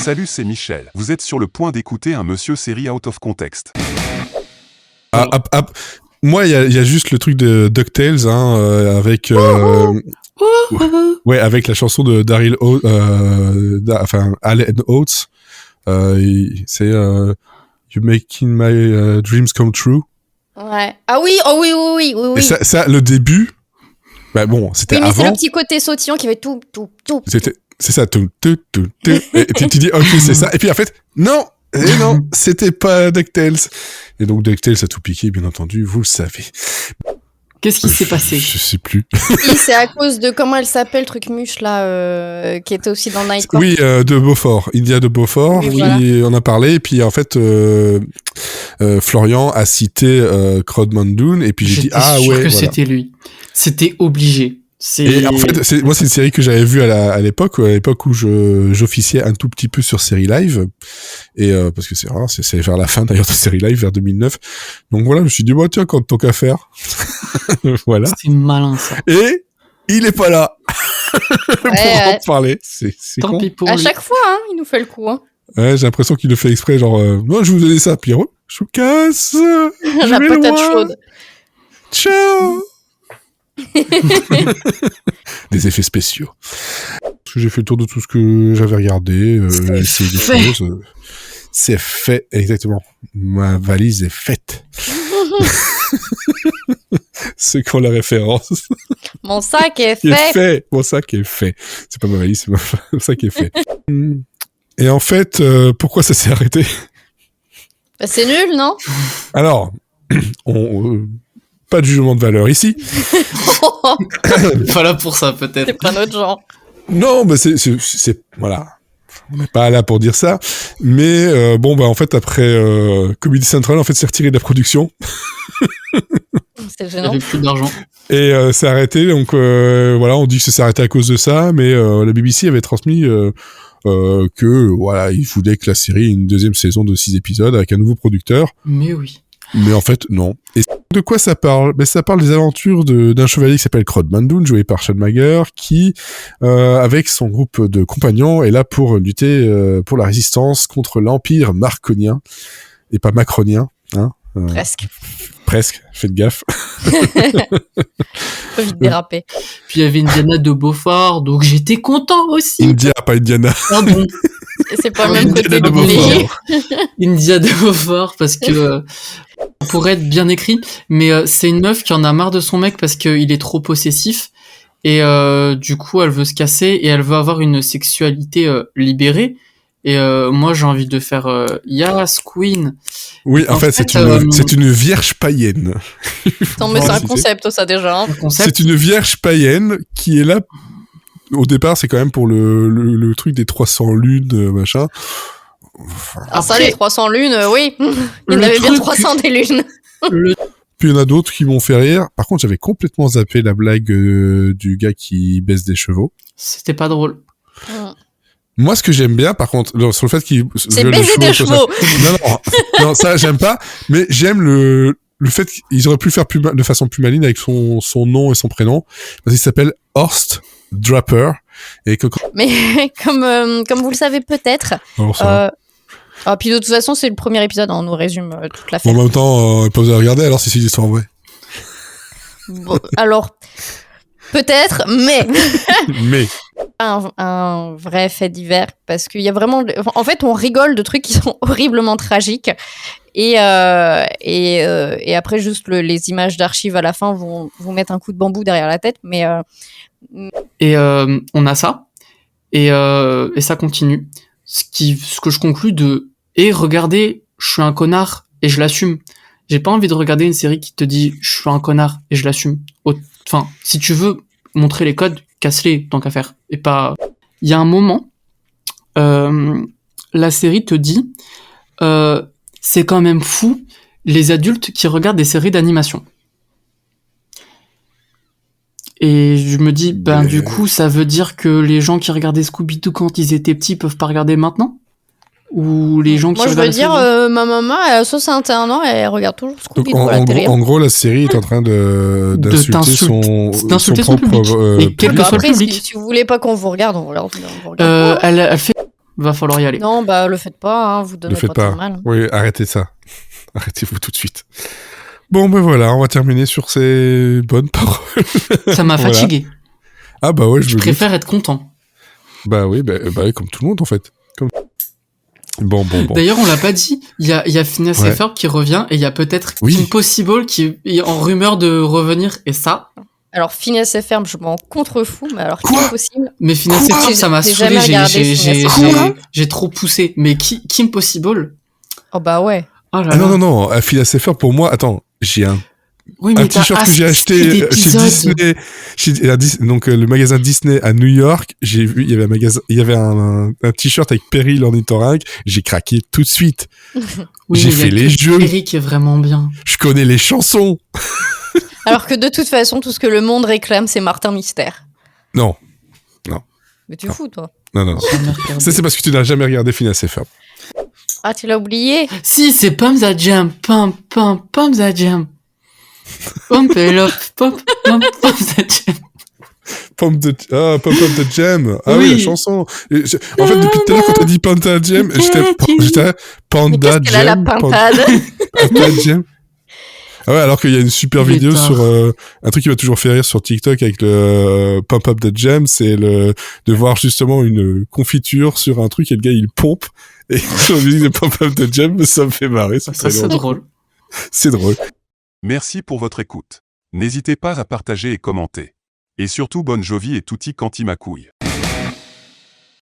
Salut, c'est Michel. Vous êtes sur le point d'écouter un monsieur série out of context. Moi, il y a juste le truc de DuckTales, avec avec la chanson de Daryl Allen Oates. C'est You Making My Dreams Come True. Ouais. Ah oui, oui. Et ça, le début, c'était oui, mais avant. c'est le petit côté sautillant qui fait tout. C'est ça, tout. Et tu dis, ok, c'est ça. Et puis en fait, non, c'était pas DuckTales. Et donc DuckTales a tout piqué, bien entendu, vous le savez. Qu'est-ce qui s'est passé ? Je sais plus. Oui, c'est à cause de comment elle s'appelle, truc muche là, qui était aussi dans Night Court. Oui, de Beaufort, India de Beaufort, Oui, voilà. on a parlé. Et puis en fait, Florian a cité Crod Mandoon, et puis j'ai dit c'était lui. C'était obligé. Et en fait, c'est une série que j'avais vue à l'époque où j'officiais un tout petit peu sur Série Live, et parce que c'est rare, c'est vers la fin d'ailleurs de Série Live, vers 2009. Donc voilà, je me suis dit tiens, quand tant qu'à faire, voilà. C'est malin ça. Et il est pas là pour en parler. C'est tant con. pis pour à lui. chaque fois, il nous fait le coup. Ouais, j'ai l'impression qu'il le fait exprès, genre non, je vous donnais ça, puis je vous casse. La patate chaude. Ciao. Des effets spéciaux. Parce que j'ai fait le tour de tout ce que j'avais regardé, j'ai essayé des choses. C'est fait, exactement. Ma valise est faite. Ceux qui ont la référence. Mon sac est Il est fait. fait. Mon sac est fait. C'est pas ma valise, c'est mon sac est fait. Et en fait, pourquoi ça s'est arrêté ? Bah, c'est nul, non ? Alors, pas de jugement de valeur ici. Voilà pour ça peut-être. C'est pas notre genre. Non, mais c'est voilà. On n'est pas là pour dire ça, mais en fait après Comedy Central en fait s'est retiré de la production. C'est Il gênant. avait plus d'argent. Et c'est arrêté, donc on dit que ça s'est arrêté à cause de ça, mais la BBC avait transmis que voilà, il voulait que la série ait une deuxième saison de 6 épisodes avec un nouveau producteur. Mais oui. Mais en fait, non. Et de quoi ça parle ? Ça parle des aventures d'un chevalier qui s'appelle Crod Mandoon, joué par Sean Mager, qui, avec son groupe de compagnons, est là pour lutter pour la résistance contre l'Empire marconien, et pas macronien, hein. Presque. Faites gaffe. Faut vite déraper. Puis il y avait Indiana de Beaufort, donc j'étais content aussi. India, pas Indiana. Pardon. C'est pas le même côté Indiana de privilégié. India de Beaufort, parce que pour être bien écrit, mais c'est une meuf qui en a marre de son mec parce qu'il est trop possessif, et du coup elle veut se casser et elle veut avoir une sexualité libérée. Et moi j'ai envie de faire Yas Queen. Oui, en fait, c'est une vierge païenne. Non, mais c'est un concept, ça, déjà. C'est une vierge païenne qui est là. Au départ, c'est quand même pour le truc des 300 lunes, machin. Alors ça, les 300 lunes, oui. Il y en avait bien 300 des lunes. Puis il y en a d'autres qui m'ont fait rire. Par contre, j'avais complètement zappé la blague du gars qui baisse des chevaux. C'était pas drôle. Moi, ce que j'aime bien, par contre, sur le fait qu'il... C'est baiser des chevaux. Non, ça, j'aime pas. Mais j'aime le fait qu'ils auraient pu le faire de façon plus maligne avec son nom et son prénom. Parce qu'il s'appelle Horst Draper. Et Mais comme vous le savez peut-être... puis de toute façon, c'est le premier épisode, on nous résume toute l'affaire. En même temps, ils peuvent la regarder alors si c'est une histoire vraie. Bon, alors, peut-être, mais... Mais... Un vrai fait divers, parce qu'il y a vraiment... En fait, on rigole de trucs qui sont horriblement tragiques, et après, juste les images d'archives à la fin vont vous mettre un coup de bambou derrière la tête, mais... Et on a ça, et ça continue. Ce que je conclus regardez, je suis un connard, et je l'assume. J'ai pas envie de regarder une série qui te dit je suis un connard, et je l'assume. Enfin, si tu veux montrer les codes, casse-les tant qu'à faire. Et pas... Il y a un moment, la série te dit c'est quand même fou les adultes qui regardent des séries d'animation. Et je me dis, du coup, ça veut dire que les gens qui regardaient Scooby-Doo quand ils étaient petits peuvent pas regarder maintenant ? Ou les gens qui regardent... Moi, je veux dire, ma maman, elle a 61 ans, elle regarde toujours Scooby-Doo à la télé. En gros, la série est en train d'insulter son public. Et quel que soit le public. Si vous voulez pas qu'on vous regarde, on vous regarde. Elle fait... va falloir y aller. Non, bah le faites pas, hein, vous Ne donnez faites pas pas. trop mal. Oui, arrêtez ça. Arrêtez-vous tout de suite. Bon, ben voilà, on va terminer sur ces bonnes paroles. Ça m'a Voilà. fatigué. Ah bah ouais, Je me doute. préfère être content. Bah oui, oui, comme tout le monde en fait. Bon. D'ailleurs, on l'a pas dit. Il y a Phineas Ouais. et Ferb qui revient et il y a peut-être Oui. Kim Possible qui est en rumeur de revenir. Et ça, Alors, Phineas et Ferb, je m'en contrefous, mais alors, Quoi Kim Possible. mais Phineas et Quoi Ferb, ça m'a J'ai saoulé. jamais regardé Phineas et Ferb. J'ai trop poussé. Mais Kim Possible. Oh bah ouais. Oh là Ah là. non, à Phineas et Ferb, pour moi, attends, j'ai un Oui, mais t'as t-shirt que j'ai acheté acheté chez d'épisodes. Disney, donc le magasin Disney à New York. J'ai vu, il y avait un t-shirt avec Perry l'ornithorynque. J'ai craqué tout de suite. Oui, j'ai mais il y a fait les que jeux. Perry qui est vraiment bien. Je connais les chansons. Alors que de toute façon, tout ce que le monde réclame, c'est Martin Mystère. Non, Mais tu Non. fous, toi. non. Ça, c'est parce que tu n'as jamais regardé Phineas et Ferb. Ah, tu l'as oublié. Si, c'est Pump That Jam. Pump That Jam. Pump it up. Pump That Jam. Pump Up the Jam. Ah oui, Oui. la chanson. En fait, depuis tout à l'heure, quand t'as dit Panta Jam, j'étais Mais Panda qu'est-ce qu'elle a la Jam. pintade? Panta Jam. Ah ouais, alors qu'il y a une super vidéo Pétard. sur un truc qui m'a toujours fait rire sur TikTok avec le Pump Up the Jam, c'est de voir justement une confiture sur un truc et le gars il pompe et sur la musique de Pump Up the Jam, ça me fait marrer. Ça, très c'est drôle. drôle. C'est drôle. Merci pour votre écoute. N'hésitez pas à partager et commenter. Et surtout bonne Jovi et tutti quanti ma couille.